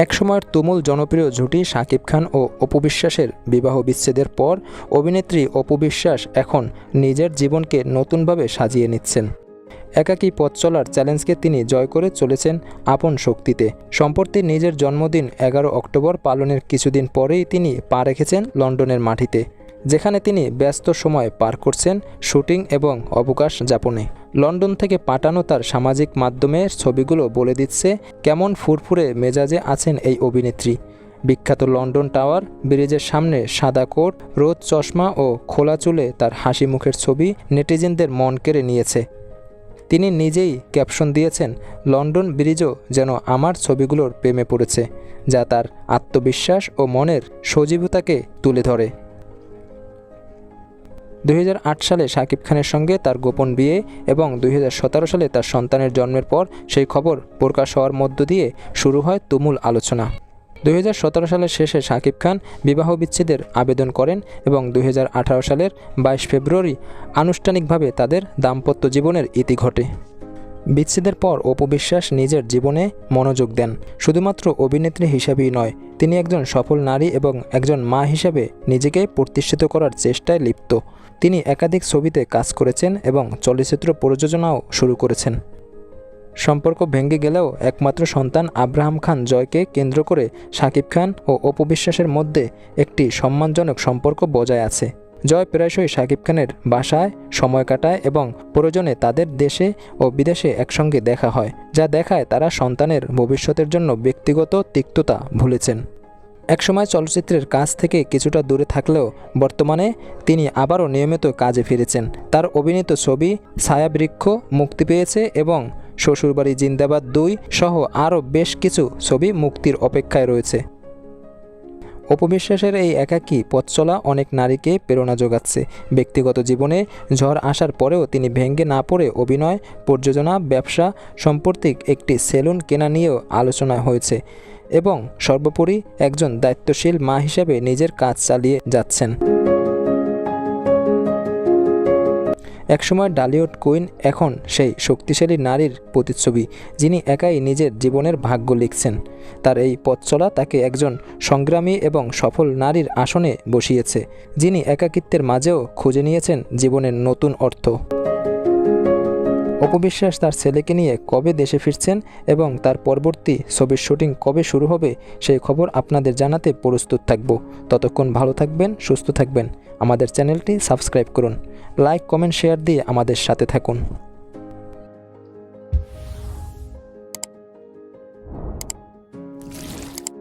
একসময়ের তুমুল জনপ্রিয় জুটি শাকিব খান ও অপু বিশ্বাসের বিবাহ বিচ্ছেদের পর অভিনেত্রী অপু বিশ্বাস এখন নিজের জীবনকে নতুনভাবে সাজিয়ে নিচ্ছেন। একাকী পথ চলার চ্যালেঞ্জকে তিনি জয় করে চলেছেন আপন শক্তিতে। সম্প্রতি নিজের জন্মদিন 11 অক্টোবর পালনের কিছুদিন পরেই তিনি পা রেখেছেন লন্ডনের মাটিতে, যেখানে তিনি ব্যস্ত সময় পার করছেন শুটিং এবং অবকাশ যাপনে। লন্ডন থেকে পাঠানো তার সামাজিক মাধ্যমের ছবিগুলো বলে দিচ্ছে কেমন ফুরফুরে মেজাজে আছেন এই অভিনেত্রী। বিখ্যাত লন্ডন টাওয়ার ব্রিজের সামনে সাদা কোট, রোদ চশমা ও খোলা চুলে তার হাসি মুখের ছবি নেটিজেনদের মন কেড়ে নিয়েছে। তিনি নিজেই ক্যাপশন দিয়েছেন, লন্ডন ব্রিজও যেন আমার ছবিগুলোর প্রেমে পড়েছে, যা তার আত্মবিশ্বাস ও মনের সজীবতাকে তুলে ধরে। 2008 সালে শাকিব খানের সঙ্গে তার গোপন বিয়ে এবং 2017 সালে তার সন্তানের জন্মের পর সেই খবর প্রকাশ হওয়ার মধ্য দিয়ে শুরু হয় তুমুল আলোচনা। 2017 সালের শেষে শাকিব খান বিবাহ বিচ্ছেদের আবেদন করেন এবং 2018 সালের 22 ফেব্রুয়ারি আনুষ্ঠানিকভাবে তাদের দাম্পত্য জীবনের ইতি ঘটে। বিচ্ছেদের পর অপু বিশ্বাস নিজের জীবনে মনোযোগ দেন। শুধুমাত্র অভিনেত্রী হিসাবেই নয়, তিনি একজন সফল নারী এবং একজন মা হিসেবে নিজেকে প্রতিষ্ঠিত করার চেষ্টায় লিপ্ত। তিনি একাধিক ছবিতে কাজ করেছেন এবং চলচ্চিত্র প্রযোজনাও শুরু করেছেন। সম্পর্ক ভেঙে গেলেও একমাত্র সন্তান আব্রাহাম খান জয়কে কেন্দ্র করে শাকিব খান ও অপু বিশ্বাসের মধ্যে একটি সম্মানজনক সম্পর্ক বজায় আছে। জয় প্রায়শই শাকিব খানের বাসায় সময় কাটায় এবং প্রয়োজনে তাদের দেশে ও বিদেশে একসঙ্গে দেখা হয়, যা দেখায় তারা সন্তানের ভবিষ্যতের জন্য ব্যক্তিগত তিক্ততা ভুলেছেন। একসময় চলচ্চিত্রের কাজ থেকে কিছুটা দূরে থাকলেও বর্তমানে তিনি আবারও নিয়মিত কাজে ফিরেছেন। তার অভিনীত ছবি ছায়াবৃক্ষ মুক্তি পেয়েছে এবং শ্বশুরবাড়ি জিন্দাবাদ 2 সহ আরও বেশ কিছু ছবি মুক্তির অপেক্ষায় রয়েছে। অপু বিশ্বাসের এই একাকী পথ চলা অনেক নারীকে প্রেরণা যোগাচ্ছে। ব্যক্তিগত জীবনে ঝড় আসার পরেও তিনি ভেঙে না পড়ে অভিনয়, প্রযোজনা, ব্যবসা, সাম্প্রতিক একটি সেলুন কেনা নিয়েও আলোচনা হয়েছে এবং সর্বোপরি একজন দায়িত্বশীল মা হিসেবে নিজের কাজ চালিয়ে যাচ্ছেন। একসময় ডালিউড কুইন এখন সেই শক্তিশালী নারীর প্রতিচ্ছবি, যিনি একাই নিজের জীবনের ভাগ্য লিখছেন। তার এই পথ চলা তাকে একজন সংগ্রামী এবং সফল নারীর আসনে বসিয়েছে, যিনি একাকিত্বের মাঝেও খুঁজে নিয়েছেন জীবনের নতুন অর্থ। অপু বিশ্বাস তার ছেলেকে নিয়ে কবে দেশে ফিরছেন এবং তার পরবর্তী ছবির শুটিং কবে শুরু হবে সেই খবর আপনাদের জানাতে প্রস্তুত থাকব। ততক্ষণ ভালো থাকবেন, সুস্থ থাকবেন। আমাদের চ্যানেলটি সাবস্ক্রাইব করুন, লাইক, কমেন্ট, শেয়ার দিয়ে আমাদের সাথে থাকুন।